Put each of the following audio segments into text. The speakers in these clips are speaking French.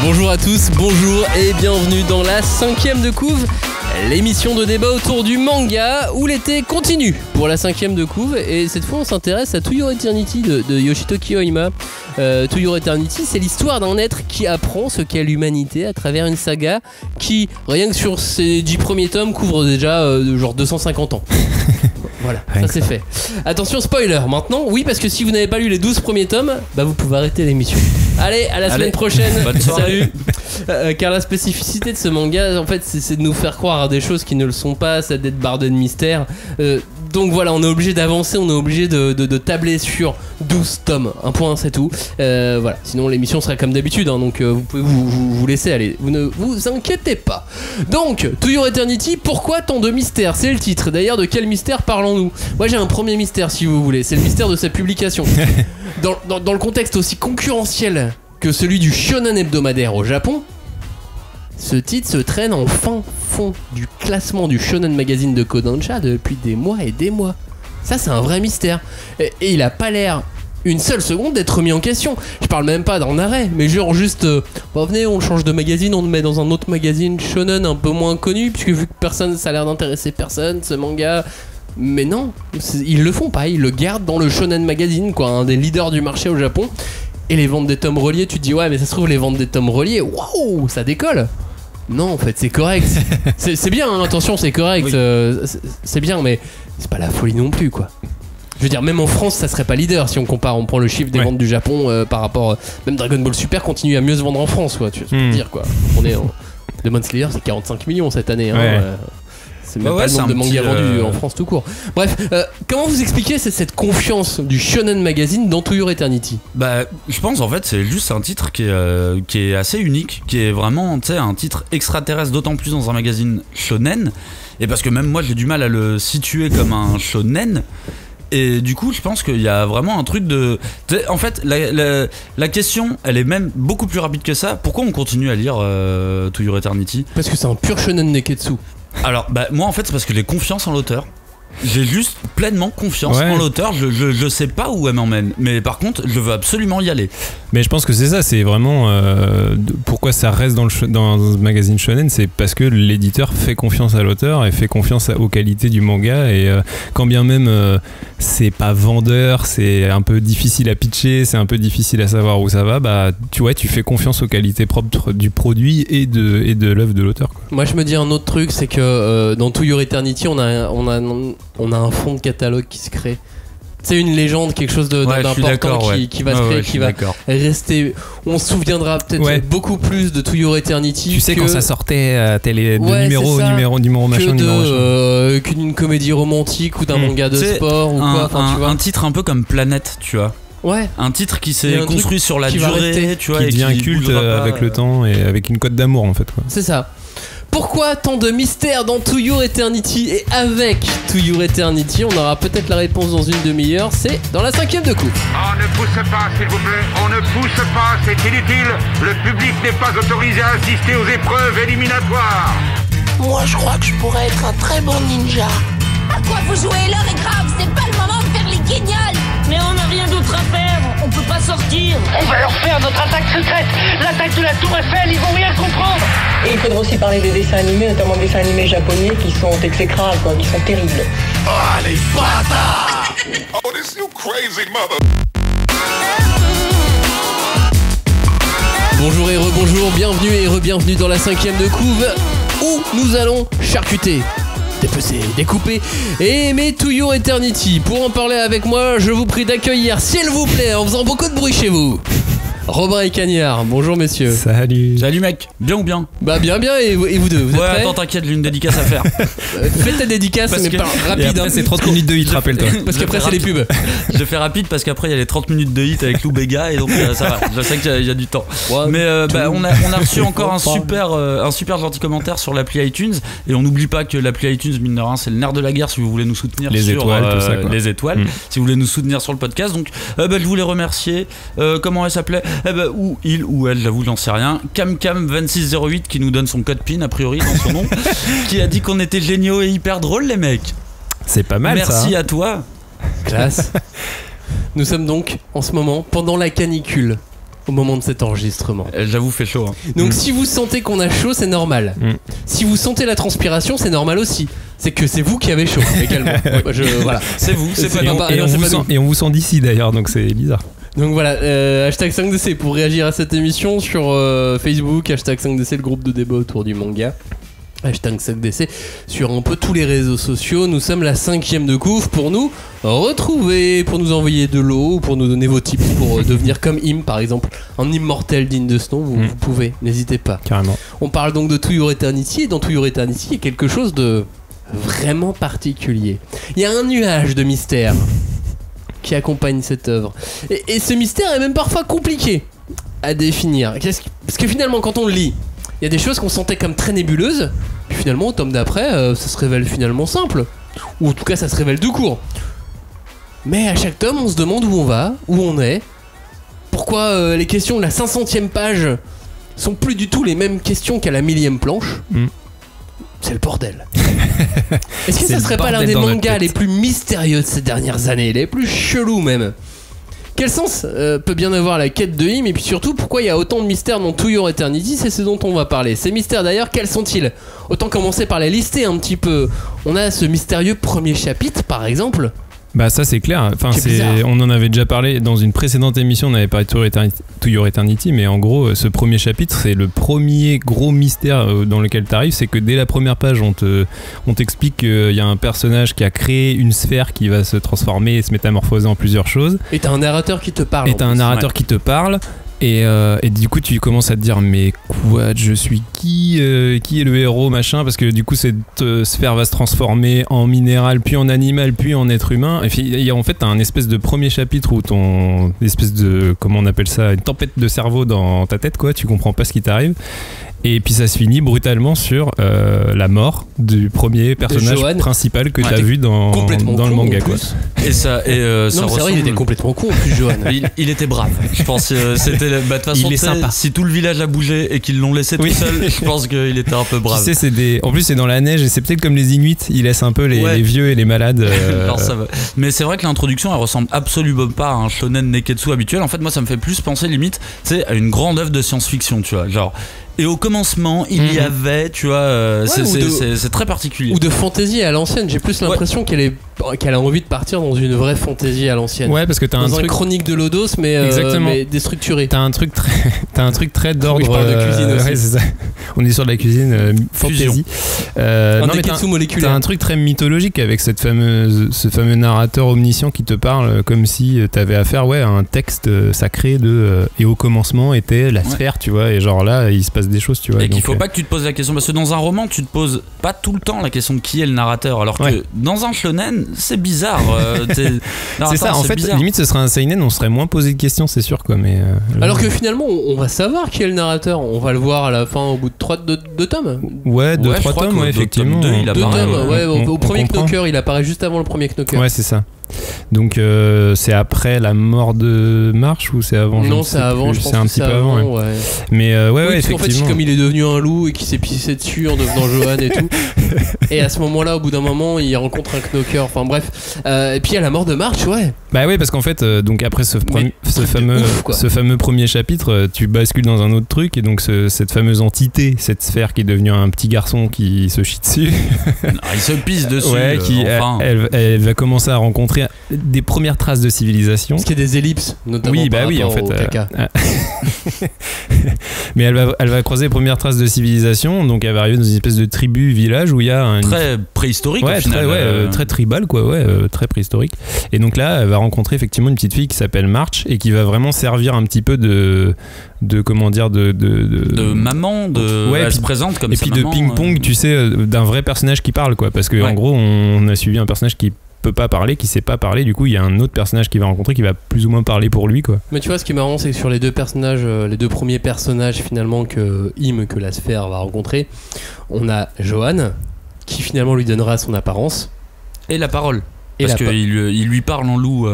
Bonjour à tous, bonjour et bienvenue dans la 5ème de couve, l'émission de débat autour du manga où l'été continue pour la 5ème de couve. Et cette fois on s'intéresse à To Your Eternity de Yoshitoki Oima. To Your Eternity, c'est l'histoire d'un être qui apprend ce qu'est l'humanité à travers une saga qui, rien que sur ses 10 premiers tomes, couvre déjà genre 250 ans. Voilà, ça c'est fait. Attention, spoiler maintenant, oui, parce que si vous n'avez pas lu les 12 premiers tomes, bah vous pouvez arrêter l'émission. Allez, à la semaine prochaine. Bonne soirée. Salut. Car la spécificité de ce manga, en fait, c'est de nous faire croire à des choses qui ne le sont pas, c'est d'être bardé de mystère. Donc voilà, on est obligé d'avancer, on est obligé de tabler sur 12 tomes. Un point, c'est tout. Voilà, sinon l'émission sera comme d'habitude, hein, donc vous pouvez vous laisser aller. Vous ne vous inquiétez pas. Donc, To Your Eternity, pourquoi tant de mystère? C'est le titre. D'ailleurs, de quel mystère parlons-nous? Moi, j'ai un premier mystère, si vous voulez. C'est le mystère de sa publication. Dans le contexte aussi concurrentiel que celui du shonen hebdomadaire au Japon, ce titre se traîne en fin fond du classement du Shonen Magazine de Kodansha depuis des mois et des mois. Ça, c'est un vrai mystère. Et il a pas l'air une seule seconde d'être remis en question. Je parle même pas d'un arrêt, mais genre juste bon, venez, on change de magazine, on le met dans un autre magazine shonen un peu moins connu, puisque vu que personne, ça a l'air d'intéresser personne, ce manga. Mais non, ils le font pas, ils le gardent dans le Shonen Magazine, quoi, un des leaders du marché au Japon. Et les ventes des tomes reliés, tu te dis ouais, mais ça se trouve, les ventes des tomes reliés, waouh, ça décolle. Non, en fait, c'est correct. C'est bien, hein, attention, c'est correct. Oui. C'est bien, mais c'est pas la folie non plus, quoi. Je veux dire, même en France, ça serait pas leader si on compare. On prend le chiffre des ventes du Japon par rapport. Même Dragon Ball Super continue à mieux se vendre en France, quoi. Tu veux dire, quoi. On est Demon Slayer, c'est 45 millions cette année. Hein, c'est même pas le nombre de mangas vendus en France tout court. Bref, comment vous expliquez cette confiance du Shonen Magazine dans To Your Eternity? Bah, je pense en fait c'est juste un titre qui est assez unique, qui est vraiment, tu sais, un titre extraterrestre, d'autant plus dans un magazine shonen. Et parce que même moi j'ai du mal à le situer comme un shonen. Et du coup, je pense qu'il y a vraiment un truc de... En fait, la question, elle est même beaucoup plus rapide que ça. Pourquoi on continue à lire To Your Eternity? Parce que c'est un pur shonen neketsu. Alors, bah, moi en fait, c'est parce que j'ai confiance en l'auteur. J'ai juste pleinement confiance en l'auteur. Je sais pas où elle m'emmène, mais par contre, je veux absolument y aller. Mais je pense que c'est ça, c'est vraiment pourquoi ça reste dans le magazine shonen, c'est parce que l'éditeur fait confiance à l'auteur et fait confiance aux qualités du manga. Et quand bien même c'est pas vendeur, c'est un peu difficile à pitcher, c'est un peu difficile à savoir où ça va, bah tu fais confiance aux qualités propres du produit et de l'œuvre de l'auteur, quoi. Moi je me dis un autre truc, c'est que dans To Your Eternity on a un fond de catalogue qui se crée. C'est une légende, quelque chose d'important qui va se créer, qui va rester. On se souviendra peut-être beaucoup plus de To Your Eternity. Tu sais, quand ça sortait numéro machin, qu'une comédie romantique ou d'un manga de sport ou quoi. Un titre un peu comme Planète, tu vois. Ouais. Un titre qui s'est construit sur la durée, tu vois, qui devient culte avec le temps et avec une cote d'amour en fait, quoi. C'est ça. Pourquoi tant de mystère dans To Your Eternity? Et avec To Your Eternity, on aura peut-être la réponse dans une demi-heure. C'est dans la 5ème de couve. On ne pousse pas, s'il vous plaît. On ne pousse pas, c'est inutile. Le public n'est pas autorisé à assister aux épreuves éliminatoires. Moi, je crois que je pourrais être un très bon ninja. À quoi vous jouez? L'heure est grave, c'est pas le moment de faire les guignols. Mais on n'a rien d'autre à faire, on peut pas sortir. On va leur faire notre attaque secrète, l'attaque de la Tour Eiffel, ils vont rien comprendre. Et il faudra aussi parler des dessins animés, notamment des dessins animés japonais qui sont exécrables, quoi, qui sont terribles. Oh, les bâtards! Oh, this you crazy mother... Bonjour et rebonjour, bienvenue et re-bienvenue dans la 5ème de couve où nous allons charcuter, dépecer, découper et aimer To Your Eternity. Pour en parler avec moi, je vous prie d'accueillir, s'il vous plaît, en faisant beaucoup de bruit chez vous, Robin et Cagnard. Bonjour messieurs. Salut mec. Bien ou bien? Bah bien et vous deux, vous êtes prêts? Attends, t'inquiète, j'ai une dédicace à faire. Fais ta dédicace, mais pas rapide. Et après, c'est 30 minutes de hit, rappelle-toi. Parce qu'après c'est les pubs. Je fais rapide parce qu'après il y a les 30 minutes de hit avec Lou Béga et donc ça va. Je sais qu'il y a du temps. Mais on a reçu encore un super gentil commentaire sur l'appli iTunes, et on n'oublie pas que l'appli iTunes, mine de rien, c'est le nerf de la guerre si vous voulez nous soutenir les sur étoiles, tout ça, quoi. Les étoiles, si vous voulez nous soutenir sur le podcast. Donc je voulais remercier comment elle s'appelait, ou il ou elle, j'avoue, j'en sais rien, CamCam2608 qui nous donne son code PIN a priori dans son nom, qui a dit qu'on était géniaux et hyper drôles les mecs. C'est pas mal. Merci ça, à toi. Classe. Nous sommes donc en ce moment pendant la canicule au moment de cet enregistrement. J'avoue, fait chaud. Hein. Donc si vous sentez qu'on a chaud, c'est normal. Si vous sentez la transpiration, c'est normal aussi. C'est que c'est vous qui avez chaud également. Voilà. C'est vous, c'est pas nous. Et on vous sent d'ici d'ailleurs, donc c'est bizarre. Donc voilà, hashtag 5DC pour réagir à cette émission sur Facebook, hashtag 5DC, le groupe de débat autour du manga. Hashtag 5DC sur un peu tous les réseaux sociaux. Nous sommes la 5e de couvre pour nous retrouver, pour nous envoyer de l'eau ou pour nous donner vos tips pour devenir comme Im par exemple, un immortel digne de ce nom. Vous pouvez, n'hésitez pas. Carrément. On parle donc de To Your Eternity et dans To Your Eternity il y a quelque chose de vraiment particulier. Il y a un nuage de mystère qui accompagne cette œuvre et ce mystère est même parfois compliqué à définir parce que finalement quand on le lit il y a des choses qu'on sentait comme très nébuleuses, puis finalement au tome d'après, ça se révèle finalement simple. Ou en tout cas ça se révèle tout court. Mais à chaque tome on se demande où on va, où on est. Pourquoi les questions de la 500e page sont plus du tout les mêmes questions qu'à la 1000e planche. C'est le bordel. Est-ce que ça serait pas l'un des mangas les plus mystérieux de ces dernières années, les plus chelous même? Quel sens peut bien avoir la quête de Im et puis surtout pourquoi il y a autant de mystères dans To Your Eternity? C'est ce dont on va parler. Ces mystères d'ailleurs, quels sont-ils? Autant commencer par les lister un petit peu. On a ce mystérieux premier chapitre par exemple. Bah ça c'est clair, enfin, on en avait déjà parlé dans une précédente émission, on avait parlé de To Your Eternity, mais en gros ce premier chapitre c'est le premier gros mystère dans lequel tu arrives, c'est que dès la première page on t'explique qu'il y a un personnage qui a créé une sphère qui va se transformer et se métamorphoser en plusieurs choses. Et t'as un narrateur qui te parle. Qui te parle. Et du coup tu commences à te dire mais quoi, je suis qui est le héros machin, parce que du coup cette sphère va se transformer en minéral puis en animal puis en être humain, et puis en fait t'as un espèce de premier chapitre où ton espèce de, comment on appelle ça, une tempête de cerveau dans ta tête quoi, tu comprends pas ce qui t'arrive. Et puis ça se finit brutalement sur la mort du premier personnage principal que t'as vu dans le manga quoi. Et ça non, c'est vrai, il était complètement con en plus, Johan. il était brave. Je pense que c'était de toute façon, il est sympa. Si tout le village a bougé et qu'ils l'ont laissé tout seul, je pense qu'il était un peu brave. Tu sais, en plus c'est dans la neige et c'est peut-être comme les Inuits, il laisse un peu les vieux et les malades. Alors, ça va. Mais c'est vrai que l'introduction elle ressemble absolument pas à un shonen neketsu habituel. En fait moi ça me fait plus penser limite à une grande œuvre de science-fiction, tu vois, genre. Et au commencement, il y avait, tu vois, c'est très particulier. Ou de fantaisie à l'ancienne. J'ai plus l'impression qu'elle a envie de partir dans une vraie fantaisie à l'ancienne. Ouais, parce que t'as un truc chronique de Lodos, mais déstructuré. T'as un truc très d'ordre. Oui, je parle de cuisine aussi. Ouais, c'est ça. On est sur de la cuisine fantaisie. Non, mais t'as un truc très mythologique avec ce fameux narrateur omniscient qui te parle comme si t'avais affaire à un texte sacré et au commencement était la sphère, tu vois, et genre là il se passe des choses, tu vois. Et qu'il faut pas que tu te poses la question, parce que dans un roman tu te poses pas tout le temps la question de qui est le narrateur, alors que dans un shonen c'est bizarre. C'est ça, en fait, bizarre. Limite ce serait un seinen, on serait moins posé de questions, c'est sûr quoi, mais alors que finalement on va savoir qui est le narrateur, on va le voir à la fin au bout de 2 tomes. Ouais, 2-3 tomes, effectivement. 2 tomes, au premier Knocker, il apparaît juste avant le premier Knocker. Ouais, c'est ça. Donc c'est après la mort de March ou c'est avant? Non, c'est avant, je pense. C'est un petit peu avant. Ouais. Mais effectivement. En fait, comme il est devenu un loup et qu'il s'est pissé dessus en devenant Johan et tout. Et à ce moment-là, au bout d'un moment, il rencontre un Knocker. Enfin bref. Et puis à la mort de March, ouais. Bah ouais, parce qu'en fait, donc après ce fameux premier chapitre, tu bascules dans un autre truc, et donc cette fameuse entité, cette sphère qui est devenue un petit garçon qui se chie dessus. Il se pisse dessus. Ouais, elle va commencer à rencontrer des premières traces de civilisation. Parce qu'il y a des ellipses, notamment en fait, au caca. Mais elle va croiser les premières traces de civilisation, donc elle va arriver dans une espèce de tribu, village où il y a un... Très préhistorique au final. Très tribal quoi, très préhistorique. Et donc là, elle va rencontrer effectivement une petite fille qui s'appelle March et qui va vraiment servir un petit peu de comment dire, de maman, elle se présente comme et sa puis maman, de ping-pong, tu sais, d'un vrai personnage qui parle quoi, parce que en gros on a suivi un personnage qui peut pas parler, qui sait pas parler, du coup il y a un autre personnage qui va rencontrer qui va plus ou moins parler pour lui quoi. Mais tu vois, ce qui est marrant, c'est que sur les 2 personnages, les 2 premiers personnages finalement que la sphère va rencontrer, on a Johan qui finalement lui donnera son apparence et la parole. Parce qu'il lui parle en loup.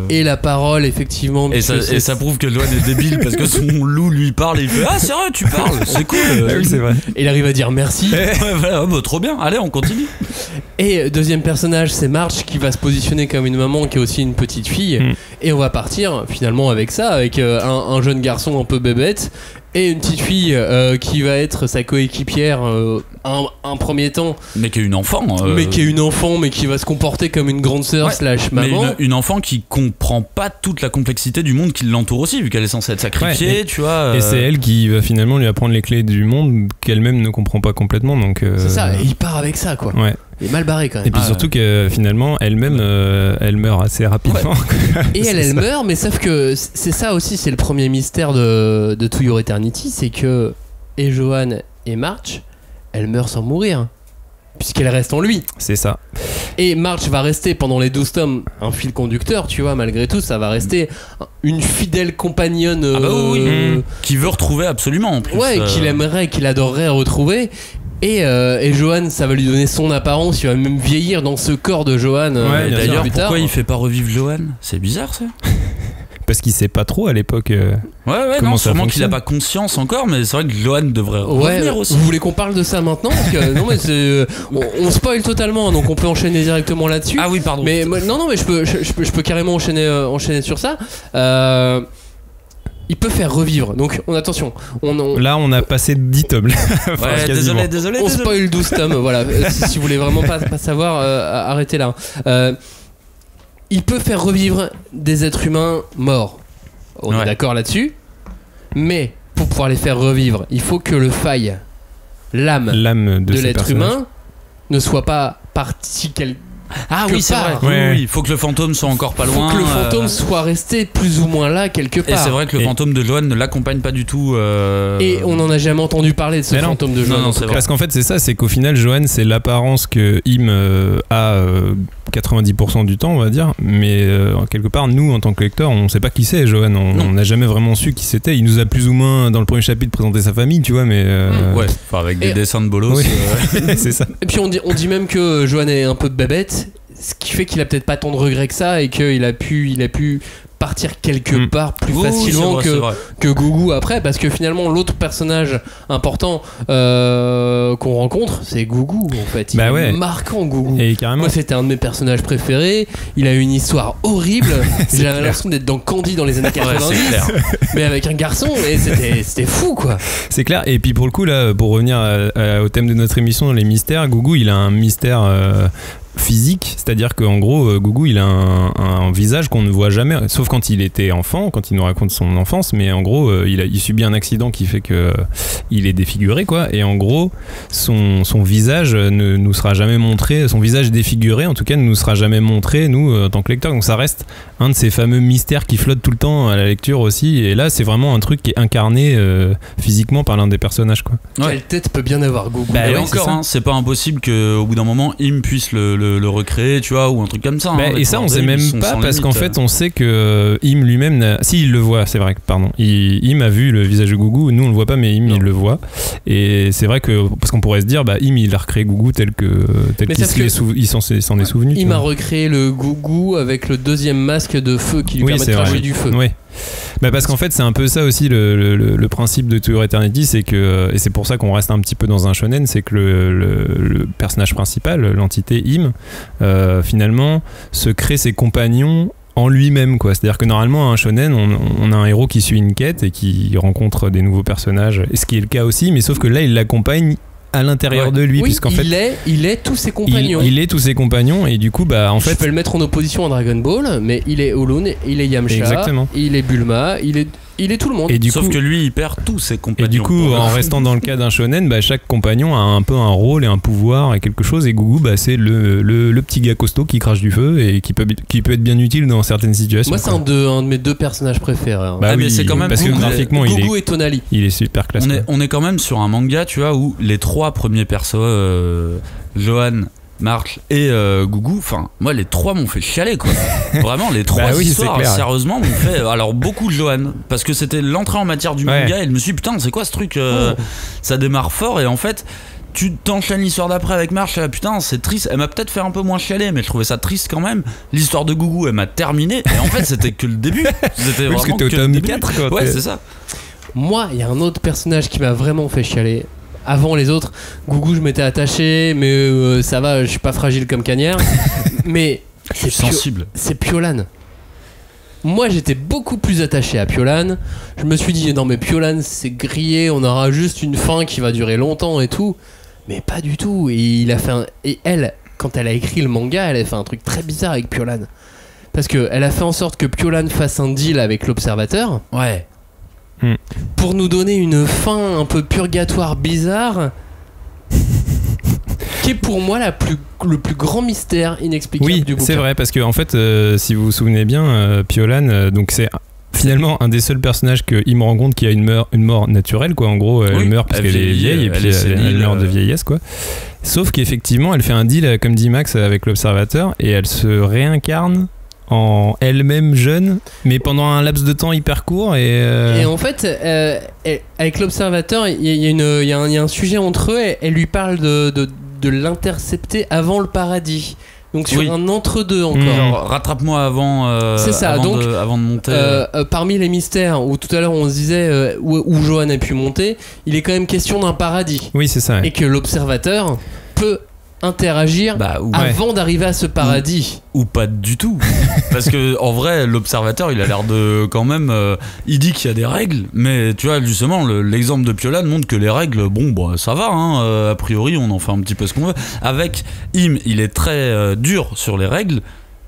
Et la parole, effectivement. Et ça prouve que Johan est débile parce que son loup lui parle et il fait ah c'est vrai tu parles, c'est cool. Oui, c'est vrai. Et il arrive à dire merci. Voilà, bah, trop bien, allez on continue. Et deuxième personnage, c'est Marge qui va se positionner comme une maman qui est aussi une petite fille. Et on va partir finalement avec ça, avec un jeune garçon un peu bébête et une petite fille qui va être sa coéquipière un premier temps. Mais qui est une enfant. Mais qui est une enfant, mais qui va se comporter comme une grande sœur slash maman. Mais une enfant qui comprend pas toute la complexité du monde qui l'entoure aussi, vu qu'elle est censée être sacrifiée, tu vois. Et c'est elle qui va finalement lui apprendre les clés du monde qu'elle-même ne comprend pas complètement. Donc, c'est ça, et il part avec ça, quoi. Ouais. Il est mal barré quand même. Et puis surtout que finalement elle-même elle meurt assez rapidement. Et elle meurt, mais sauf que c'est ça aussi, c'est le premier mystère de To Your Eternity, c'est que et Johan et Marge, elle meurt sans mourir, puisqu'elle reste en lui. C'est ça. Et Marge va rester pendant les 12 tomes un fil conducteur, tu vois, malgré tout, ça va rester une fidèle compagnonne qui veut retrouver absolument en plus. Ouais, qu'il aimerait, qu'il adorerait retrouver. Et Johan, ça va lui donner son apparence, il va même vieillir dans ce corps de Johan. D'ailleurs, pourquoi il fait pas revivre Johan ? C'est bizarre ça. Parce qu'il sait pas trop à l'époque. Non, sûrement qu'il a pas conscience encore, mais c'est vrai que Johan devrait revenir aussi. Vous voulez qu'on parle de ça maintenant ? Parce que, non, mais on spoil totalement, donc on peut enchaîner directement là-dessus. Ah oui, pardon. Mais non, mais je peux carrément enchaîner sur ça. Il peut faire revivre, donc attention. Là, on a passé 10 tomes. Désolé. On spoil 12 tomes, voilà. Si vous voulez vraiment pas savoir, arrêtez là. Il peut faire revivre des êtres humains morts. On est d'accord là-dessus. Mais pour pouvoir les faire revivre, il faut que le faille, l'âme de l'être humain, ne soit pas partie Ah oui, c'est vrai. Oui, il faut que le fantôme soit encore pas loin. Il faut que le fantôme soit resté plus ou moins là quelque part. Et c'est vrai que le fantôme de Johan ne l'accompagne pas du tout. Et on n'en a jamais entendu parler de ce fantôme de Johan. Non, c'est vrai. Parce qu'en fait, c'est ça, c'est qu'au final, Johan, c'est l'apparence que Im a 90% du temps, on va dire. Mais quelque part, nous, en tant que lecteurs, on sait pas qui c'est, Johan. On n'a jamais vraiment su qui c'était. Il nous a plus ou moins, dans le premier chapitre, présenté sa famille, tu vois, mais. Ouais, avec des dessins de bolos. Oui. C'est ça. Et puis on dit même que Johan est un peu bébête. Ce qui fait qu'il a peut-être pas tant de regrets que ça et qu'il a pu partir quelque part plus facilement que Gougou après, parce que finalement l'autre personnage important qu'on rencontre, c'est Gougou en fait. Il est marquant, Gougou. Et carrément. Moi, c'était un de mes personnages préférés. Il a une histoire horrible. J'avais l'impression d'être dans Candy dans les années 90, mais avec un garçon, et c'était fou quoi. C'est clair. Et puis pour le coup là, pour revenir au thème de notre émission, les mystères, Gougou il a un mystère physique, c'est-à-dire qu'en gros Gougou il a un visage qu'on ne voit jamais, sauf quand il était enfant, quand il nous raconte son enfance, mais en gros il subit un accident qui fait que il est défiguré quoi, et en gros son visage ne nous sera jamais montré, son visage défiguré en tout cas ne nous sera jamais montré nous en tant que lecteurs, donc ça reste un de ces fameux mystères qui flottent tout le temps à la lecture aussi, et là c'est vraiment un truc qui est incarné physiquement par l'un des personnages quoi. Quelle tête peut bien avoir Gougou. Et encore c'est pas impossible qu'au bout d'un moment Im puisse le recréer, tu vois, ou un truc comme ça. Et ça, on sait même pas, parce qu'en fait, on sait que Im lui-même, si il le voit, c'est vrai, pardon. Im a vu le visage de Gougou, nous on le voit pas, mais Im il le voit. Et c'est vrai que, parce qu'on pourrait se dire, Im il a recréé Gougou tel qu'il s'en est souvenu. Im a recréé le Gougou avec le deuxième masque de feu qui lui permet de cracher du feu. Oui. Parce qu'en fait c'est un peu ça aussi le principe de To Your Eternity, c'est que, et c'est pour ça qu'on reste un petit peu dans un shonen, c'est que le personnage principal, l'entité Im, finalement se crée ses compagnons en lui-même quoi. C'est-à-dire que normalement un shonen on a un héros qui suit une quête et qui rencontre des nouveaux personnages, et ce qui est le cas aussi, mais sauf que là il l'accompagne à l'intérieur de lui, puisqu'en fait il est tous ses compagnons. Il est tous ses compagnons, et du coup en fait je peux le mettre en opposition à Dragon Ball, mais il est Ulun, il est Yamcha, exactement. Il est Bulma, il est tout le monde. Et sauf que lui il perd tous ses compagnons. Et du coup en restant dans le cas d'un shonen, chaque compagnon a un peu un rôle et un pouvoir et quelque chose, et Gougou c'est le petit gars costaud qui crache du feu et qui peut être bien utile dans certaines situations. Moi c'est un de mes deux personnages préférés. Mais c'est quand même parce que graphiquement Gougou et Tonali. Il est super classe. On est quand même sur un manga, tu vois, où les trois premiers persos, Johan, Marge et Gougou, enfin moi les trois m'ont fait chialer quoi. Vraiment les trois histoires sérieusement m'ont fait, alors beaucoup de Johan, parce que c'était l'entrée en matière du manga et je me suis dit putain c'est quoi ce truc, ça démarre fort, et en fait tu t'enchaînes l'histoire d'après avec Marge, putain c'est triste, elle m'a peut-être fait un peu moins chialer mais je trouvais ça triste quand même. L'histoire de Gougou elle m'a terminé et en fait c'était que le début. C'était parce que t'es au tome 4 quoi. Ouais c'est ça. Moi il y a un autre personnage qui m'a vraiment fait chialer. Avant les autres, Gougou je m'étais attaché mais ça va, je suis pas fragile comme Cagnère. Mais c'est sensible. C'est Piolan. Moi j'étais beaucoup plus attaché à Piolan. Je me suis dit non mais Piolan c'est grillé, on aura juste une fin qui va durer longtemps et tout. Mais pas du tout. Et elle, quand elle a écrit le manga, elle a fait un truc très bizarre avec Piolan. Parce qu'elle a fait en sorte que Piolan fasse un deal avec l'Observateur. Ouais. Pour nous donner une fin un peu purgatoire bizarre. Qui est pour moi le plus grand mystère inexplicable du bouquin. Oui, c'est vrai, parce que en fait, si vous vous souvenez bien, Piolan, donc c'est finalement un des seuls personnages qu'il me rend compte qui a une mort naturelle, quoi. En gros, elle meurt parce qu'elle est vieille et puis elle meurt de vieillesse, quoi. Sauf qu'effectivement, elle fait un deal, comme dit Max, avec l'Observateur et elle se réincarne en elle-même jeune, mais pendant un laps de temps hyper court. Et en fait, avec l'Observateur, il y a un sujet entre eux. Elle lui parle de l'intercepter avant le paradis. Donc sur un entre-deux encore. Genre, rattrape-moi avant, c'est ça, avant de monter. Parmi les mystères où tout à l'heure on se disait où Johan a pu monter, il est quand même question d'un paradis. Oui, c'est ça. Ouais. Et que l'Observateur peut interagir avant d'arriver à ce paradis. Ou pas du tout. Parce que en vrai, l'Observateur, il a l'air de quand même. Il dit qu'il y a des règles, mais tu vois, justement, l'exemple de Piolan montre que les règles, bon, bah, ça va. Hein, a priori, on en fait un petit peu ce qu'on veut. Avec Im, il est très dur sur les règles.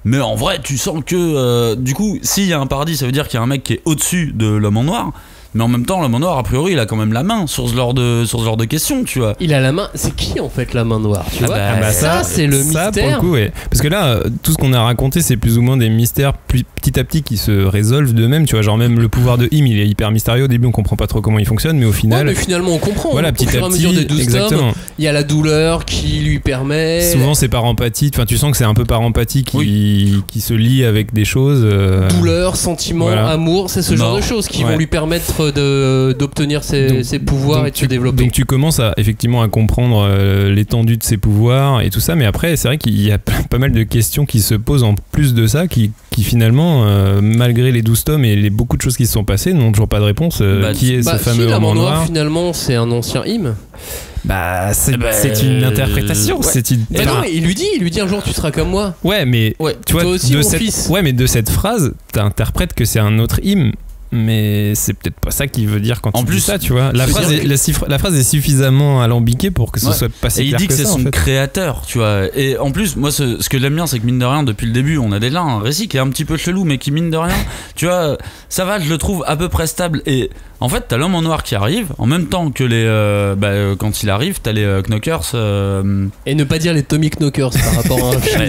Mais en vrai, tu sens que du coup, s'il y a un paradis, ça veut dire qu'il y a un mec qui est au-dessus de l'homme en noir. Mais en même temps, l'homme en noir, a priori, il a quand même la main sur ce genre de questions, tu vois. Il a la main. C'est qui en fait la main noire, tu vois ça, c'est le mystère. Pour le coup, ouais. Parce que là, tout ce qu'on a raconté, c'est plus ou moins des mystères petit à petit qui se résolvent d'eux-mêmes. Tu vois, genre même le pouvoir de Im, il est hyper mystérieux. Au début, on comprend pas trop comment il fonctionne, mais au final. Ouais, mais finalement, on comprend. Voilà, petit à petit. Des 12 tomes, il y a la douleur qui lui permet. Souvent, c'est par empathie. Enfin, tu sens que c'est un peu par empathie qui se lie avec des choses. Douleur, sentiment, amour, c'est ce genre de choses qui vont lui permettre d'obtenir ses pouvoirs et de se développer. Donc tu commences effectivement à comprendre l'étendue de ses pouvoirs et tout ça, mais après c'est vrai qu'il y a pas mal de questions qui se posent en plus de ça, qui finalement, malgré les 12 tomes et beaucoup de choses qui se sont passées, n'ont toujours pas de réponse. Qui est ce fameux homme en noir? Finalement, c'est un ancien Im. C'est une interprétation. Non, il lui dit un jour tu seras comme moi. Ouais, mais tu vois, aussi, mon fils. Ouais, mais de cette phrase, t'interprètes que c'est un autre Im. Mais c'est peut-être pas ça qu'il veut dire quand il dit ça, tu vois. La phrase est suffisamment alambiquée pour que ce soit pas si clair que ça. Et il dit que c'est son créateur, tu vois. Et en plus, moi, ce que j'aime bien, c'est que mine de rien, depuis le début, on a déjà un récit qui est un petit peu chelou, mais qui mine de rien, tu vois, ça va, je le trouve à peu près stable. Et en fait, t'as l'homme en noir qui arrive, en même temps que quand il arrive, t'as les Knockers. Et ne pas dire les Tommy Knockers par rapport à un film.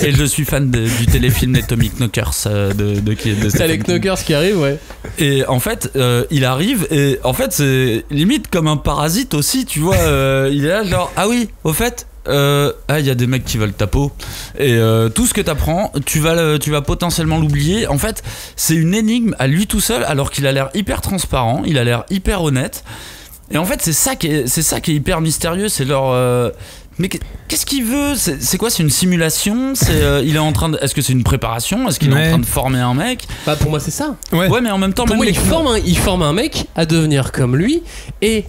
Et je suis fan du téléfilm des Tommy Knockers. T'as les Knockers qui arrivent, ouais. Et en fait, il arrive, et en fait, c'est limite comme un parasite aussi, tu vois. Il est là, genre, ah oui, au fait. Il y a des mecs qui veulent ta peau et tout ce que t'apprends tu vas potentiellement l'oublier. En fait c'est une énigme à lui tout seul, alors qu'il a l'air hyper transparent, il a l'air hyper honnête, et en fait c'est ça qui est hyper mystérieux. C'est leur mais qu'est-ce qu'il veut? C'est quoi? C'est une simulation? Il est en train de... Est-ce que c'est une préparation? Est-ce qu'il est en train de former un mec? Bah pour moi c'est ça. Ouais, mais en même temps, pour moi, il forme un mec à devenir comme lui, et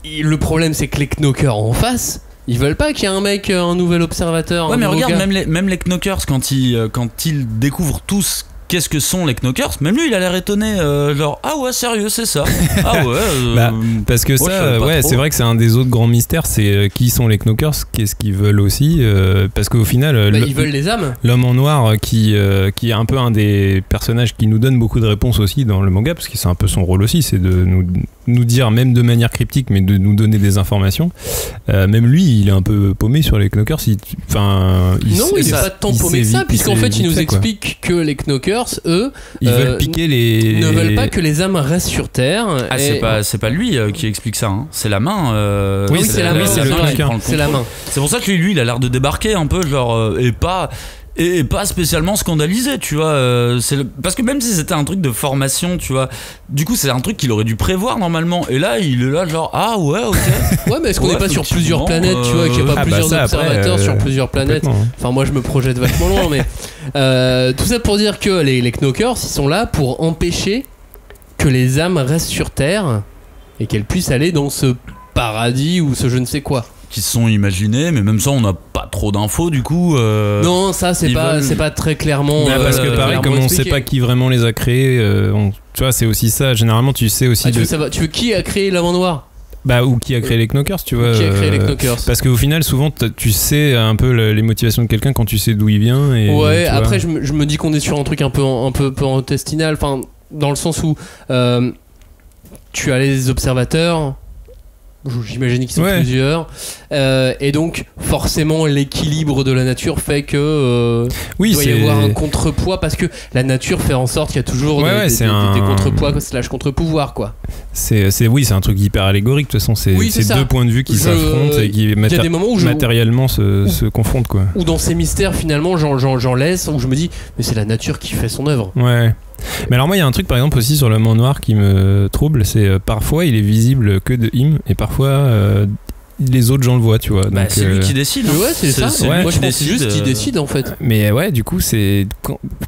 le problème c'est que les Knockers en face, ils veulent pas qu'il y ait un mec, un nouvel observateur. Ouais, mais regarde, même les Knockers, quand ils découvrent tous qu'est-ce que sont les Knockers, même lui il a l'air étonné, genre ah ouais, sérieux, c'est ça? Ah ouais. Parce que ça, ouais, c'est vrai que c'est un des autres grands mystères, c'est qui sont les Knockers, qu'est-ce qu'ils veulent aussi, parce qu'au final, ils veulent les âmes. L'homme en noir qui est un peu un des personnages qui nous donne beaucoup de réponses aussi dans le manga, parce que c'est un peu son rôle aussi, c'est de nous dire, même de manière cryptique, mais de nous donner des informations. Même lui, il est un peu paumé sur les Knockers. Non, il n'est pas tant paumé que ça, puisqu'en fait, il nous explique que les Knockers, eux, ils veulent piquer ne veulent pas que les âmes restent sur Terre. Ah, c'est pas lui qui explique ça, hein. C'est la main. Oui, c'est la main. C'est la main. C'est pour ça que lui, il a l'air de débarquer un peu, genre, et pas. et pas spécialement scandalisé, tu vois. Parce que même si c'était un truc de formation, tu vois, du coup c'est un truc qu'il aurait dû prévoir normalement. Et là il est là genre ah ouais ok. Ouais mais est-ce qu'on n'est pas sur plusieurs planètes, tu vois, qu'il n'y a pas plusieurs observateurs sur plusieurs planètes. Enfin moi je me projette vachement loin, mais tout ça pour dire que les Knockers ils sont là pour empêcher que les âmes restent sur Terre et qu'elles puissent aller dans ce paradis ou ce je ne sais quoi. Qui se sont imaginés, mais même ça on n'a pas trop d'infos du coup. Non, ça c'est pas très clairement. Parce que pareil, comme on sait pas qui vraiment les a créés, tu vois, c'est aussi ça. Généralement, tu sais aussi. Tu veux qui a créé l'Avant Noir? Bah, ou qui a créé les Knockers, tu vois. Qui a créé les Knockers? Parce qu'au final, souvent, tu sais un peu les motivations de quelqu'un quand tu sais d'où il vient. Et, ouais, après, je me dis qu'on est sur un truc un peu intestinal, enfin, dans le sens où tu as les observateurs. J'imagine qu'ils sont plusieurs et donc forcément l'équilibre de la nature fait que il doit y avoir un contrepoids parce que la nature fait en sorte qu'il y a toujours des contrepoids / contre-pouvoirs quoi. C'est un truc hyper allégorique de toute façon, c'est deux points de vue qui s'affrontent et qui matériellement se confrontent quoi. Ou dans ces mystères finalement j'en laisse où je me dis mais c'est la nature qui fait son œuvre. Ouais. Mais alors moi il y a un truc par exemple aussi sur le Mont Noir qui me trouble, c'est parfois il est visible que de Im et parfois les autres gens le voient, tu vois. Bah, donc, c'est lui qui décide. Hein. Ouais, c'est ça. Moi, je pense c'est juste qu'il décide en fait. Mais ouais, du coup, tu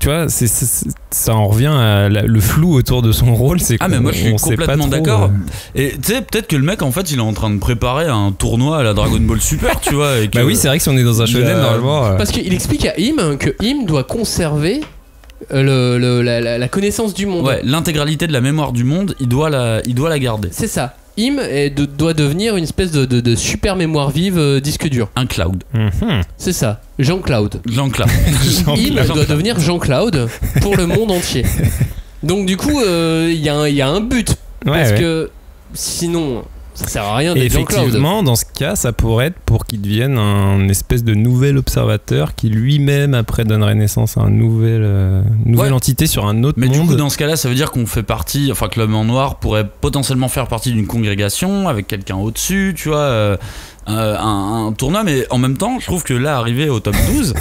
vois, ça en revient à le flou autour de son rôle. C'est mais moi, je suis complètement d'accord. Et tu sais, peut-être que le mec, en fait, il est en train de préparer un tournoi à la Dragon Ball Super, tu vois. Et que, bah oui, c'est vrai que si on est dans un shonen, normalement. Parce qu'il explique à Im que Im doit conserver la connaissance du monde. Ouais, l'intégralité de la mémoire du monde, il doit la garder. C'est ça. Im doit devenir une espèce de super mémoire vive disque dur. Un cloud. C'est ça. Jean-Claude. Im doit devenir Jean-Claude pour le monde entier. Donc du coup, il y a un but. Parce que sinon... ça sert à rien d'être Jean-Claude. Effectivement, dans ce cas, ça pourrait être pour qu'il devienne un espèce de nouvel observateur qui lui-même après donnerait naissance à une nouvelle entité sur un autre monde. Mais du coup, dans ce cas-là, ça veut dire qu'on fait partie, enfin que l'homme en noir pourrait potentiellement faire partie d'une congrégation avec quelqu'un au-dessus, tu vois, un tournoi. Mais en même temps, je trouve que là, arrivé au top 12.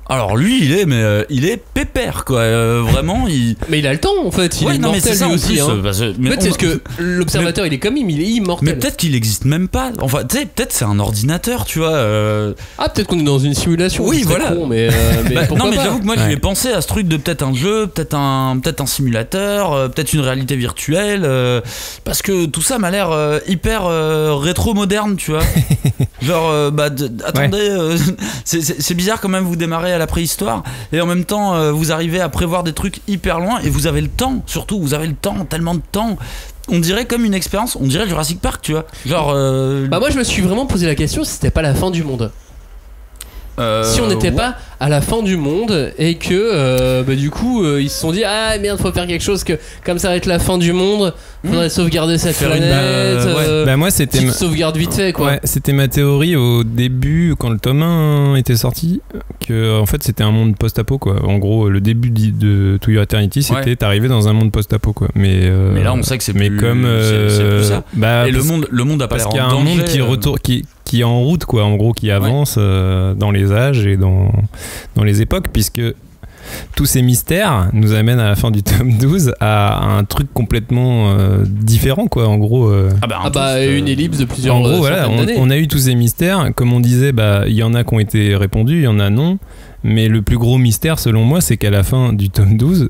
Alors lui il est pépère quoi, vraiment mais il a le temps en fait, il est immortel lui aussi hein. En fait c'est ce que l'observateur il est comme il est immortel. Mais peut-être qu'il existe même pas, enfin tu sais peut-être c'est un ordinateur tu vois Ah peut-être qu'on est dans une simulation. Oui voilà con, mais non mais pas. J'avoue que moi j'y ai pensé à ce truc de peut-être un jeu, peut-être un simulateur, peut-être une réalité virtuelle, parce que tout ça m'a l'air hyper rétro-moderne tu vois. Genre attendez c'est bizarre quand même, vous démarrez à la préhistoire et en même temps vous arrivez à prévoir des trucs hyper loin et vous avez le temps, surtout vous avez le temps, tellement de temps. On dirait comme une expérience, on dirait Jurassic Park tu vois. Genre moi je me suis vraiment posé la question si c'était pas la fin du monde. Si on n'était pas à la fin du monde et que du coup ils se sont dit ah merde faut faire quelque chose, que comme ça va être la fin du monde faudrait sauvegarder cette planète. Moi c'était sauvegarde vite fait quoi. Ouais, c'était ma théorie au début quand le tome 1 était sorti, que en fait c'était un monde post-apo quoi. En gros le début de To Your Eternity c'était t'arrivais dans un monde post-apo quoi. Mais là on sait que c'est plus, c'est plus ça. Et le monde a pas l'air en danger. Parce qu'il y a un monde qui est en route quoi, en gros qui avance dans les âges et dans les époques, puisque tous ces mystères nous amènent à la fin du tome 12 à un truc complètement différent quoi, en gros une ellipse de plusieurs en gros voilà, on a eu tous ces mystères, comme on disait, il y en a qui ont été répondus, il y en a non, mais le plus gros mystère selon moi c'est qu'à la fin du tome 12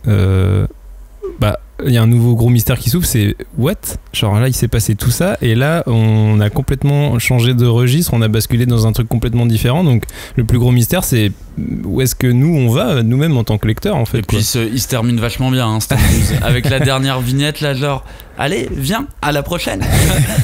il y a un nouveau gros mystère qui s'ouvre, c'est what? Genre là il s'est passé tout ça et là on a complètement changé de registre, on a basculé dans un truc complètement différent, donc le plus gros mystère c'est où est-ce que nous on va nous-mêmes en tant que lecteurs en fait. Et puis il se termine vachement bien hein, avec la dernière vignette là genre allez viens à la prochaine.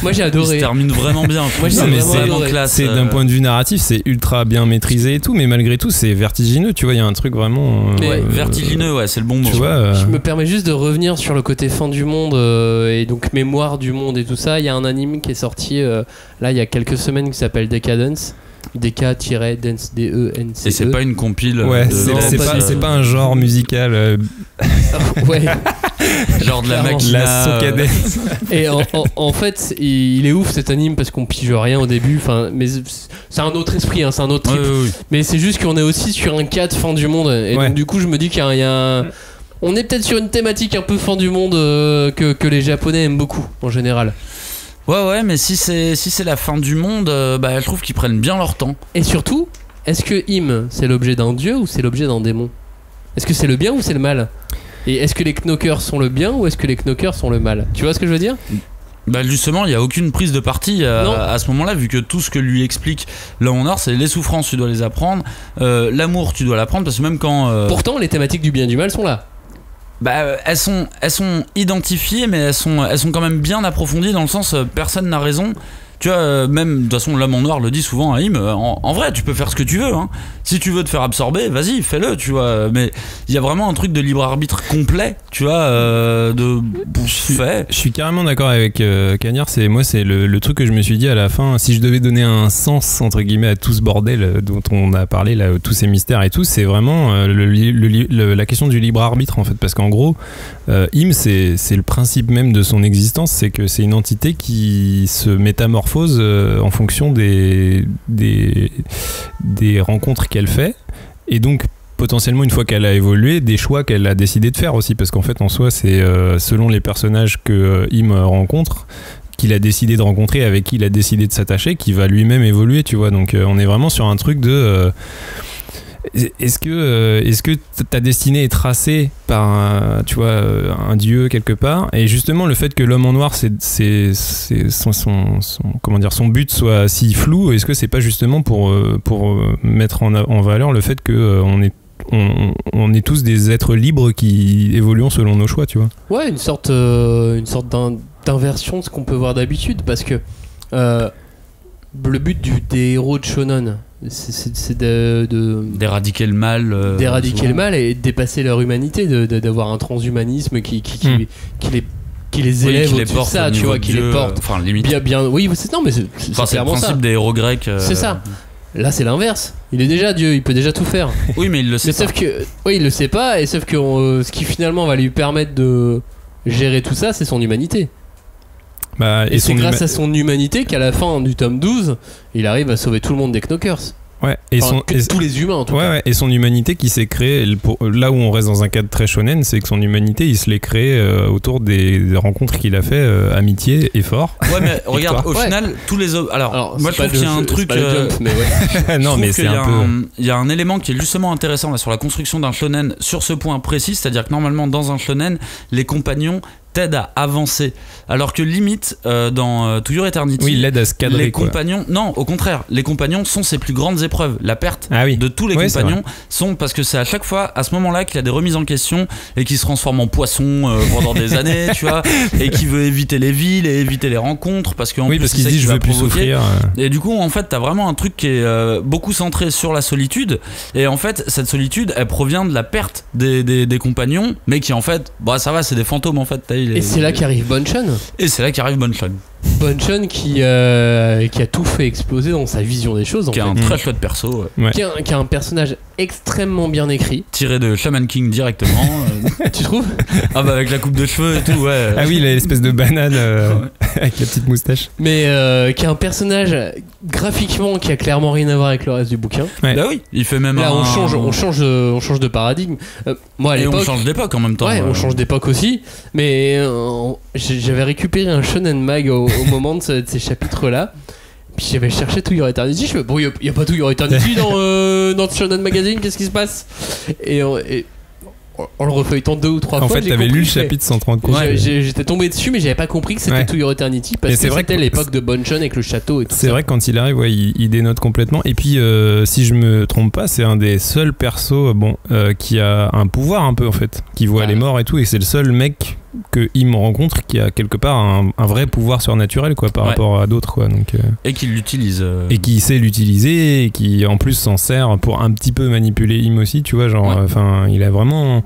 Moi j'ai adoré. Il se termine vraiment bien. Moi j'ai vraiment classe. C'est d'un point de vue narratif c'est ultra bien maîtrisé et tout, mais malgré tout c'est vertigineux, tu vois, il y a un truc vraiment vertigineux, ouais, c'est le bon mot. Tu vois, je me permets juste de revenir sur le côté fin du monde et donc mémoire du monde et tout ça. Il y a un anime qui est sorti là il y a quelques semaines qui s'appelle Decadence. DK-Dance, D-E-N-C-E. Et c'est pas une compile. Ouais, de c'est pas un genre musical. Ouais. Genre de la Clairement. machina. La soca dance. Et en fait, il est ouf cet anime parce qu'on pige rien au début. Enfin, mais c'est un autre esprit, hein, c'est un autre trip. Oui. Mais c'est juste qu'on est aussi sur un cas de fin du monde. Et Ouais. donc, du coup, je me dis qu'il y a on est peut-être sur une thématique un peu fin du monde que les Japonais aiment beaucoup en général. Ouais, mais si c'est la fin du monde, bah, je trouve qu'ils prennent bien leur temps. Et surtout, est-ce que Im, c'est l'objet d'un dieu ou c'est l'objet d'un démon? Est-ce que c'est le bien ou c'est le mal? Et est-ce que les knockers sont le bien ou est-ce que les knockers sont le mal? Tu vois ce que je veux dire? Bah justement, il n'y a aucune prise de parti à ce moment-là, vu que tout ce que lui explique Léonard, c'est les souffrances, tu dois les apprendre, l'amour, tu dois l'apprendre, parce que même quand... Pourtant, les thématiques du bien et du mal sont là. Bah, elles sont identifiées, mais elles sont quand même bien approfondies, dans le sens, personne n'a raison. Tu vois, même, de toute façon, l'homme en noir le dit souvent à Im, en vrai, tu peux faire ce que tu veux, hein. Si tu veux te faire absorber, vas-y, fais-le, tu vois. Mais il y a vraiment un truc de libre arbitre complet, tu vois, Je suis carrément d'accord avec Cagnard. C'est le truc que je me suis dit à la fin. Si je devais donner un sens, entre guillemets, à tout ce bordel dont on a parlé, là, tous ces mystères et tout, c'est vraiment la question du libre arbitre, en fait. Parce qu'en gros, Im, c'est le principe même de son existence, c'est que c'est une entité qui se métamorphose en fonction des rencontres qu'elle fait, et donc potentiellement, une fois qu'elle a évolué, des choix qu'elle a décidé de faire aussi, parce qu'en fait en soi c'est selon les personnages que Im rencontre, qu'il a décidé de rencontrer, avec qui il a décidé de s'attacher, qui va lui-même évoluer, tu vois. Donc on est vraiment sur un truc de est-ce que ta destinée est tracée par un dieu quelque part, et justement le fait que l'homme en noir c'est son but soit si flou, est-ce que c'est pas justement pour mettre en valeur le fait que on est tous des êtres libres qui évoluons selon nos choix, tu vois. Ouais, une sorte d'inversion de ce qu'on peut voir d'habitude, parce que le but des héros de shonen, c'est d'éradiquer le mal, d'éradiquer le mal et de dépasser leur humanité, d'avoir un transhumanisme qui les élève au-dessus de ça, tu vois, qui les porte. Enfin, limite. Bien, oui, c'est c'est le principe des héros grecs. C'est ça. Là, c'est l'inverse. Il est déjà Dieu, il peut déjà tout faire. Oui, mais il le sait mais pas. Sauf que, oui, il le sait pas, et sauf que ce qui finalement va lui permettre de gérer tout ça, c'est son humanité. Et c'est grâce à son humanité qu'à la fin du tome 12, il arrive à sauver tout le monde des knockers. Ouais, tous les humains en tout cas. Ouais, et son humanité qui s'est créée, là où on reste dans un cadre très shonen, c'est que son humanité, il se l'est créée autour des rencontres qu'il a fait, amitié, effort. Ouais, mais regarde, au final, tous les hommes. Alors moi je trouve qu'il y a un truc. Mais ouais. Non, mais c'est un peu. Il y a un élément qui est justement intéressant là, sur la construction d'un shonen sur ce point précis, c'est-à-dire que normalement, dans un shonen, les compagnons t'aide à avancer, alors que limite dans To Your Eternity, oui, il aide à se cadrer, les compagnons, non, au contraire, les compagnons sont ses plus grandes épreuves. La perte de tous les compagnons sont, parce que c'est à chaque fois à ce moment-là qu'il y a des remises en question et qu'il se transforme en poisson pendant des années, tu vois, et qui veut éviter les villes et éviter les rencontres, parce qu'en plus parce qu'il se dit je veux plus souffrir. Et du coup, en fait, t'as vraiment un truc qui est beaucoup centré sur la solitude, et en fait, cette solitude, elle provient de la perte des compagnons, mais qui en fait, bah ça va, c'est des fantômes en fait. Et c'est là qu'arrive Bonchon. Bonchon qui a tout fait exploser dans sa vision des choses. Qui a un très chouette perso. Ouais. Qui a un personnage extrêmement bien écrit. Tiré de Shaman King directement. Tu trouves? Ah bah avec la coupe de cheveux et tout, ouais. Ah oui, l'espèce de banane avec la petite moustache. Mais qui a un personnage graphiquement qui a clairement rien à voir avec le reste du bouquin. Ouais. Bah oui, il fait même là, on change de paradigme. Moi à l'époque. Et on change d'époque en même temps. Ouais, on change d'époque aussi. Mais j'avais récupéré un shonen mag au moment de ces chapitres-là. Puis j'avais cherché To Your Eternity. Je me bon, il n'y a pas To Your Eternity dans Shonen Magazine, qu'est-ce qui se passe? Et en le refeuilletant 2 ou 3 fois. En fait, t'avais lu le chapitre 130 coups. J'étais tombé dessus, mais j'avais pas compris que c'était To Your Eternity, parce que c'était l'époque de Bonchon avec le château et tout ça. C'est vrai que quand il arrive, il dénote complètement. Et puis, si je me trompe pas, c'est un des seuls persos qui a un pouvoir un peu en fait, qui voit les morts et tout, et c'est le seul mec que Im rencontre qui a quelque part un vrai pouvoir surnaturel quoi, par rapport à d'autres quoi. Donc, et qui l'utilise. Et qui sait l'utiliser, et qui en plus s'en sert pour un petit peu manipuler Im aussi, tu vois, genre, il a vraiment.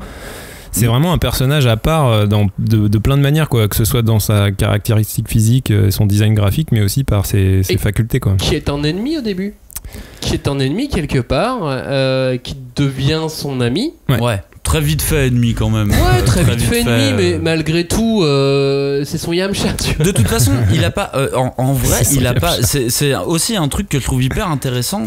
C'est vraiment un personnage à part de plein de manières, quoi, que ce soit dans sa caractéristique physique, son design graphique, mais aussi par ses facultés, quoi. Qui est un ennemi au début. qui est un ennemi quelque part, qui devient son ami. Ouais. Très vite fait ennemi quand même. Ouais, très vite fait ennemi, mais malgré tout, c'est son Yamcha. De toute façon, il a pas. En vrai, il a pas. C'est aussi un truc que je trouve hyper intéressant.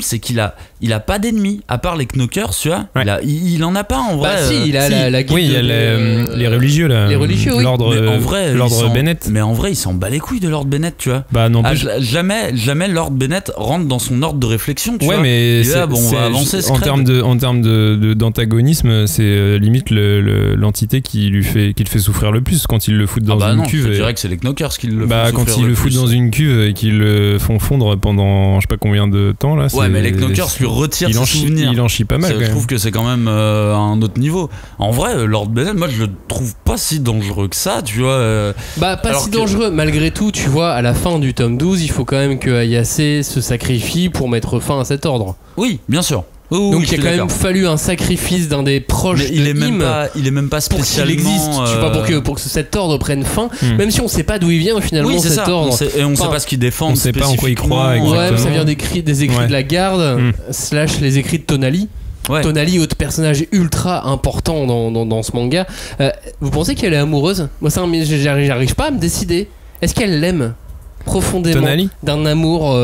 C'est qu'il a pas d'ennemis à part les Knockers, tu vois. Ouais. Il en a pas en vrai. Bah si, il a la guilde. Oui, il y a les religieux là. Les religieux, oui. L'ordre Bennett. Mais en vrai, il s'en bat les couilles de Lord Bennett, tu vois. Bah non. Jamais Lord Bennett rentre dans son ordre de réflexion, tu vois. Ouais, mais là, bon, on va avancer en termes d'antagonisme, c'est limite l'entité qui le fait souffrir le plus quand il le fout dans une cuve. Je dirais que c'est les Knockers qui le font quand souffrir il le le fout plus. dans une cuve et qu'ils le font fondre pendant je sais pas combien de temps là. Ouais, mais les Knockers lui retirent ses souvenirs. Il en chie pas mal. Je trouve que c'est quand même à un autre niveau. En vrai, Lord Bennett, moi je le trouve pas si dangereux que ça, tu vois. Pas si dangereux. Malgré tout, tu vois, à la fin du tome 12, il faut quand même que Ayase se sacrifie pour mettre fin à cet ordre. Oui, bien sûr. Donc il a quand même fallu un sacrifice d'un des proches il est même pas spécialement pour qu'il existe, tu vois, pour que cet ordre prenne fin, même si on sait pas d'où il vient finalement cet ordre. Et on sait pas ce qu'il défend, on sait pas en quoi il croit exactement. Ouais, ça vient des écrits de la garde / les écrits de Tonali. Ouais. Tonali, autre personnage ultra important dans ce manga. Vous pensez qu'elle est amoureuse? Moi j'arrive pas à me décider. Est-ce qu'elle l'aime profondément d'un amour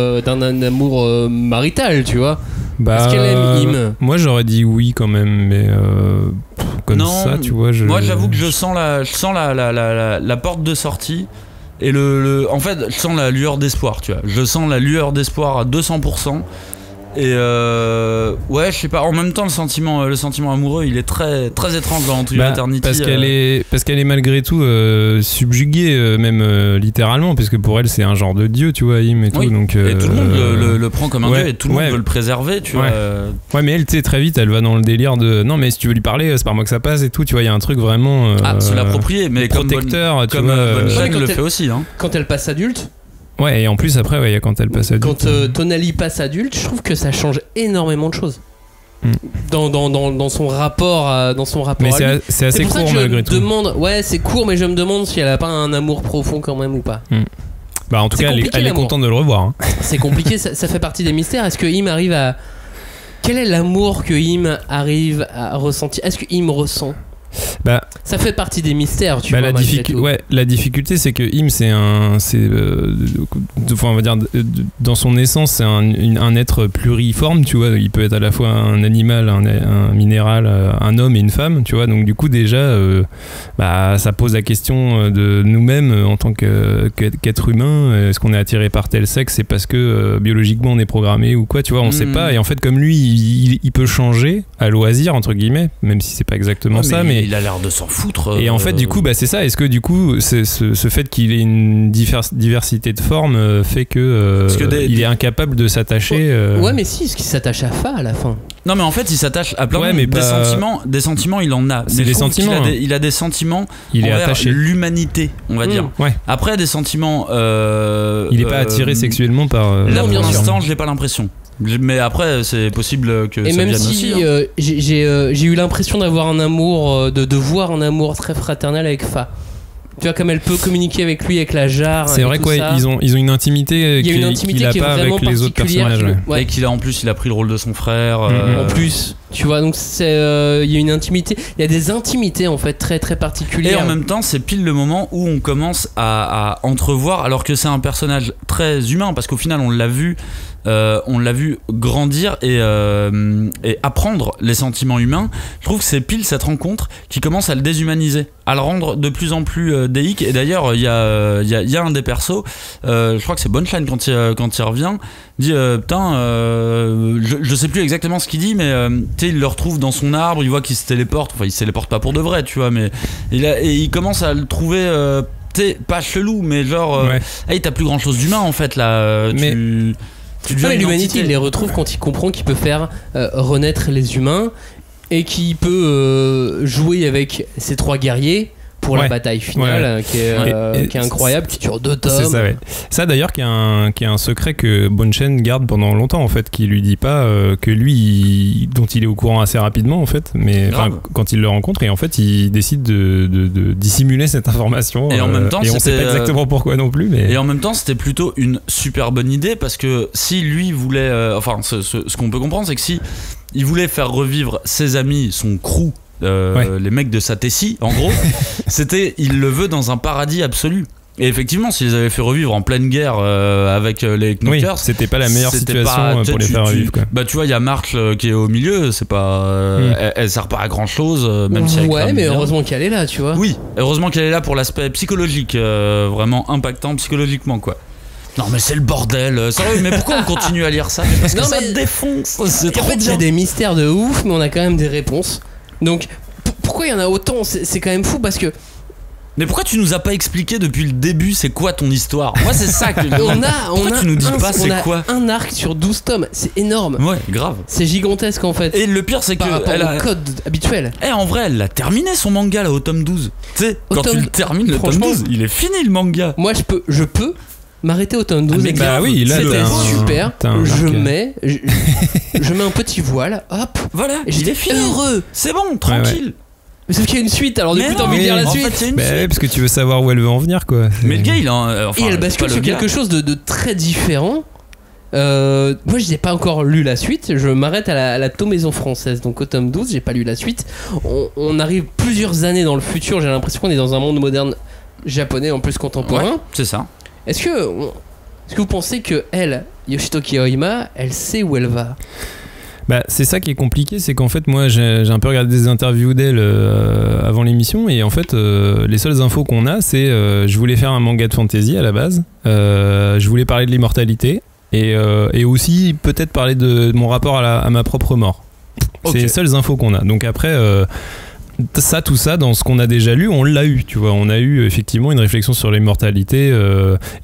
marital, tu vois? Est-ce qu'elle aime Im? Moi j'aurais dit oui quand même, mais ça, tu vois. Moi j'avoue que je sens la porte de sortie et en fait je sens la lueur d'espoir, tu vois. Je sens la lueur d'espoir à 200%. Et ouais, je sais pas. En même temps, le sentiment amoureux, il est très très étrange dans True Eternity. Parce qu'elle est malgré tout subjuguée, même littéralement, parce que pour elle, c'est un genre de dieu, tu vois, Im et tout. Oui. Donc, et tout le monde le prend comme un dieu, et tout le monde veut le préserver, tu vois. Ouais, mais elle, tu sais, très vite, elle va dans le délire de non, mais si tu veux lui parler, c'est par moi que ça passe et tout. Tu vois, il y a un truc vraiment se l'approprier, mais protecteur, comme Bonne le fait aussi. Hein. Quand elle passe adulte. Ouais, et en plus après, il y a quand elle passe adulte. Quand Tonali passe adulte, je trouve que ça change énormément de choses. Dans son rapport à mais à lui. c'est assez court malgré tout. Ouais, c'est court, mais je me demande si elle a pas un amour profond quand même ou pas. Bah en tout cas, elle est contente de le revoir. Hein. C'est compliqué, ça fait partie des mystères. Est-ce que Im arrive à... Quel est l'amour que Im arrive à ressentir? Est-ce que Im ressent? Ça fait partie des mystères, tu vois. La difficulté, c'est que Im, on va dire, dans son essence, c'est un être pluriforme, tu vois. Il peut être à la fois un animal, un minéral, un homme et une femme, tu vois. Donc du coup, déjà, ça pose la question de nous-mêmes en tant qu'être humain. Est-ce qu'on est attiré par tel sexe? C'est parce que biologiquement on est programmé ou quoi, tu vois. On sait pas. Et en fait, comme lui, il peut changer à loisir entre guillemets, même si c'est pas exactement ça, mais il a l'air de s'en foutre. Et en fait, du coup, c'est ça. Est-ce que du coup, ce fait qu'il ait une diversité de formes fait que il est incapable de s'attacher Ouais, mais si, est-ce qu'il s'attache à Fa à la fin? Non, mais en fait, il s'attache à plein de sentiments. Des sentiments, il en a. C'est des sentiments. Il a des sentiments. Il est attaché. L'humanité, on va dire. Ouais. Après, des sentiments. Il est pas attiré sexuellement par. Là, pour l'instant, je n'ai pas l'impression. Mais après, c'est possible que et ça même vienne si aussi. J'ai eu l'impression d'avoir un amour, de voir un amour très fraternel avec Fa. Tu vois, comme elle peut communiquer avec lui, avec la jarre. C'est vrai qu'ils ont une intimité qu'il n'a pas avec les autres personnages. Ouais. Et qu'il a en plus, il a pris le rôle de son frère. En plus, tu vois, donc il y a une intimité. Il y a des intimités en fait très très particulières. Et en même temps, c'est pile le moment où on commence à entrevoir, alors que c'est un personnage très humain, parce qu'au final, on l'a vu grandir et apprendre les sentiments humains. Je trouve que c'est pile cette rencontre qui commence à le déshumaniser, à le rendre de plus en plus déique. Et d'ailleurs, il y a un des persos, je crois que c'est Bonshine quand il revient, dit je sais plus exactement ce qu'il dit, mais il le retrouve dans son arbre, il voit qu'il se téléporte. Enfin, il se téléporte pas pour de vrai, tu vois, mais il commence à le trouver. Pas chelou, mais genre, hey, t'as plus grand chose d'humain en fait là. Mais l'humanité, il les retrouve quand il comprend qu'il peut faire renaître les humains et qu'il peut jouer avec ces trois guerriers pour la bataille finale, qui est incroyable, qui dure 2 tomes. C'est ça, ouais. Ça d'ailleurs qui est un secret que Bonchen garde pendant longtemps en fait, qui lui dit pas que lui dont il est au courant assez rapidement en fait, mais quand il le rencontre, et en fait il décide de dissimuler cette information, et en même temps, et on sait pas exactement pourquoi non plus, mais... Et en même temps c'était plutôt une super bonne idée, parce que si lui voulait ce qu'on peut comprendre, c'est que si il voulait faire revivre ses amis, son crew, les mecs de sa Tessie, en gros, il le veut dans un paradis absolu. Et effectivement, s'ils les avaient fait revivre en pleine guerre avec les Knockers, c'était pas la meilleure situation pour les faire revivre. Bah tu vois, il y a March qui est au milieu, c'est pas, elle sert pas à grand chose, même si elle crame mais bien. heureusement qu'elle est là, tu vois. Oui, heureusement qu'elle est là pour l'aspect psychologique, vraiment impactant psychologiquement, quoi. Non mais c'est le bordel, sérieux, mais pourquoi on continue à lire ça? Parce que ça défonce, c'est trop bien. Il y a des mystères de ouf, mais on a quand même des réponses. Donc pourquoi il y en a autant? C'est quand même fou, parce que... Mais pourquoi tu nous as pas expliqué depuis le début c'est quoi ton histoire? Moi c'est ça que pourquoi tu nous dis pas c'est quoi? Un arc sur 12 tomes, c'est énorme. Ouais, grave. C'est gigantesque en fait. Et le pire c'est que elle a un code habituel. En vrai, elle l'a terminé son manga là au tome 12. Tu sais, quand tu le termines le tome 12, il est fini le manga. Moi je peux m'arrêter au tome 12. Bah oui, là c'était super. Je mets un petit voile, hop. Voilà, il est fini. Heureux. C'est bon, tranquille. Mais sauf qu'il y a une suite, alors du coup t'as envie de lire la suite. Parce que tu veux savoir où elle veut en venir, quoi. Mais le gars il et elle bascule sur quelque chose de très différent. Moi je n'ai pas encore lu la suite. Je m'arrête à la Tomaison française, donc au tome 12. J'ai pas lu la suite. On arrive plusieurs années dans le futur. J'ai l'impression qu'on est dans un monde moderne japonais, en plus contemporain. Ouais, c'est ça. Est-ce que vous pensez que elle, Yoshitoki Aoyama, elle sait où elle va? Bah, c'est ça qui est compliqué, c'est qu'en fait moi j'ai un peu regardé des interviews d'elle avant l'émission, et en fait les seules infos qu'on a c'est je voulais faire un manga de fantasy à la base, je voulais parler de l'immortalité et aussi peut-être parler de mon rapport à ma propre mort. C'est les seules infos qu'on a. Donc après tout ça dans ce qu'on a déjà lu, on l'a eu, tu vois. On a eu effectivement une réflexion sur l'immortalité.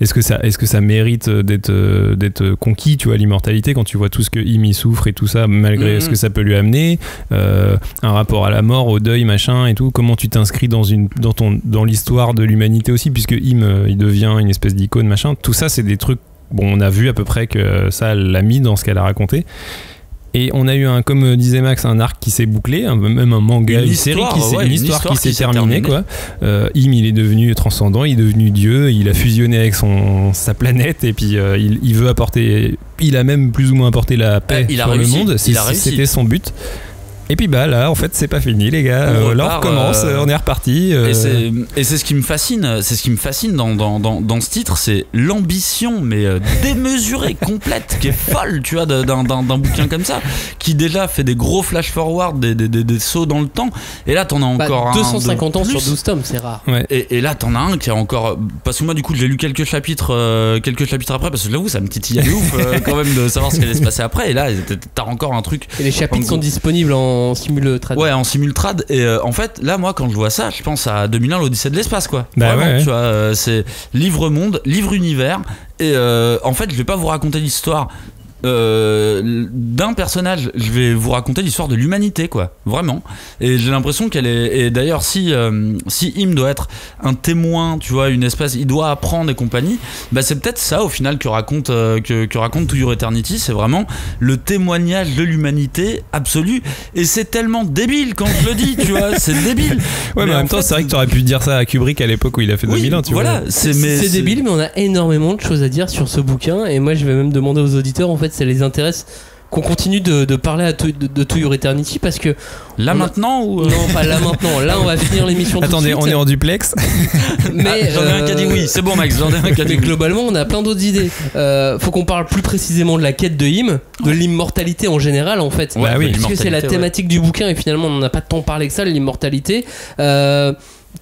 Est-ce que ça mérite d'être conquis, tu vois, l'immortalité, quand tu vois tout ce que Imi souffre et tout ça, malgré ce que ça peut lui amener, un rapport à la mort, au deuil, machin et tout. Comment tu t'inscris dans l'histoire de l'humanité aussi, puisque il devient une espèce d'icône, machin. Tout ça, c'est des trucs. Bon, on a vu à peu près que ça l'a mis dans ce qu'elle a raconté. Et on a eu comme disait Max, un arc qui s'est bouclé, même un manga, une série une histoire qui s'est terminée, quoi. Il est devenu transcendant, il est devenu Dieu, il a fusionné avec sa planète, et puis il veut apporter, il a même plus ou moins apporté la paix sur le monde. C'était son but. Et puis là en fait c'est pas fini, les gars, là on recommence, on est reparti. Et c'est ce qui me fascine, dans ce titre, c'est l'ambition mais démesurée, complète, qui est folle, tu vois, d'un bouquin comme ça, qui déjà fait des gros flash forward, des sauts dans le temps, et là t'en as encore 250 ans sur 12 tomes, c'est rare. Ouais. Et là t'en as un qui a encore, parce que moi du coup j'ai lu quelques chapitres après, parce que j'avoue ça me titillait de ouf quand même de savoir ce qui allait se passer après, et là t'as encore un truc. Et les chapitres sont disponibles en simultrad. Ouais, en simultrad. Et en fait, là, moi, quand je vois ça, je pense à 2001, l'Odyssée de l'espace, quoi. Bah vraiment, ouais. Tu vois, c'est livre monde, livre univers. Et en fait, je vais pas vous raconter l'histoire d'un personnage, je vais vous raconter l'histoire de l'humanité, quoi, vraiment. Et j'ai l'impression qu'elle est. Et d'ailleurs, si Im doit être un témoin, tu vois, une espèce, il doit apprendre et compagnie, bah c'est peut-être ça au final que raconte To Your Eternity. C'est vraiment le témoignage de l'humanité absolue. Et c'est tellement débile quand je le dis, tu vois, c'est débile. Ouais, mais en même temps, c'est vrai que tu aurais pu dire ça à Kubrick à l'époque où il a fait 2001, tu vois. C'est débile, mais on a énormément de choses à dire sur ce bouquin. Et moi, je vais même demander aux auditeurs, en fait, ça les intéresse qu'on continue de parler de To Your Eternity, parce que là maintenant ou non, pas là maintenant, là on va finir l'émission. Attendez, on est en duplex. Mais j'en ai un qui a dit oui, c'est bon Max, j'en ai un qui a dit mais globalement on a plein d'autres idées. Faut qu'on parle plus précisément de la quête de Im, de l'immortalité en général, en fait. Ouais, oui, parce que c'est la thématique du bouquin, et finalement on n'en a pas tant parlé que ça, l'immortalité.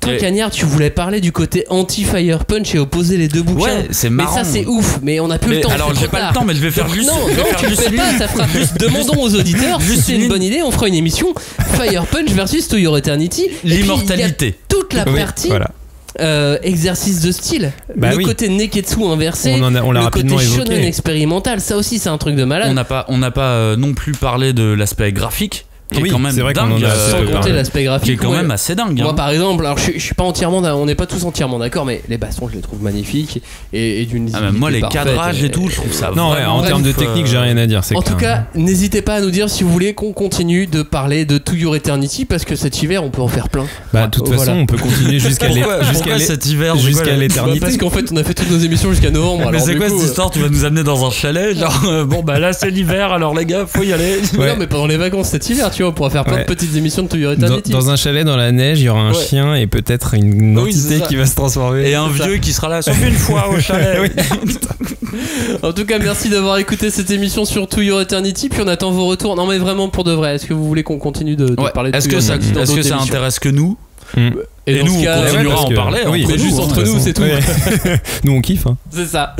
Toi, Cagnard, tu voulais parler du côté anti-Fire Punch et opposer les deux bouquins. Ouais, c'est marrant. Mais ça, c'est ouf. Mais on n'a plus le temps. Alors, j'ai pas le temps, mais je vais faire juste. Non, tu le fais pas. Ça fera juste. Demandons aux auditeurs si c'est une bonne idée. On fera une émission Fire Punch versus To Your Eternity. L'immortalité. Toute la partie. Voilà. Exercice de style, le côté Neketsu inversé, on l'a le côté évoqué. shonen expérimental, ça aussi c'est un truc de malade. On n'a pas non plus parlé de l'aspect graphique. qui est quand même c'est vrai qu'on dingue, en a assez Sans peu compter parlé. l'aspect graphique. qui est quand moi, même assez dingue. Moi hein. par exemple, alors je suis pas entièrement, on n'est pas tous entièrement d'accord, mais les bastons je les trouve magnifiques et d'une Ah, même moi, les lisibilité cadrages parfaite, et tout, je trouve ça Non, ouais, vraiment en termes de ouf, technique, j'ai rien à dire. C'est En tout clair. cas, n'hésitez pas à nous dire si vous voulez qu'on continue de parler de To Your Eternity parce que cet hiver on peut en faire plein. Bah, de toute Voilà. façon, on peut continuer jusqu'à Pourquoi cet hiver c'est quoi, jusqu'à la- l'éternité. Parce qu'en fait on a fait toutes nos émissions jusqu'à novembre. Mais alors c'est du quoi coup, cette histoire? Tu vas nous amener dans un chalet, genre bon bah là c'est l'hiver, alors les gars faut y aller. Non mais pendant les vacances cet hiver tu vois on pourra faire plein Ouais. de petites émissions de To Your Dans, Eternity. dans un chalet dans la neige, il y aura un Ouais. chien et peut-être une Oui, c'est entité ça. qui va se transformer. Et un vieux qui sera là sauf une fois au chalet. Oui. En tout cas merci d'avoir écouté cette émission sur To Your Eternity puis on attend vos retours. Non mais vraiment pour de vrai, est-ce que vous voulez qu'on continue de Ouais. parler de Est-ce To que Your ça, Eternity dans est-ce que d'autres ça émissions intéresse que nous? Et dans nous ce on cas, continuera parce à en que- parler. oui, entre mais nous, juste hein, entre de toute nous façon. c'est tout. Ouais. Nous, on kiffe. Hein. C'est ça.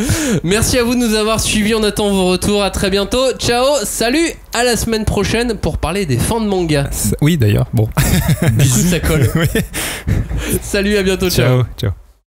Merci à vous de nous avoir suivis. On attend vos retours. À très bientôt. Ciao. Salut. À la semaine prochaine pour parler des fans de manga. Oui, d'ailleurs. Bon. Du coup, ça colle. Oui. Salut. À bientôt. Ciao. Ciao. Ciao.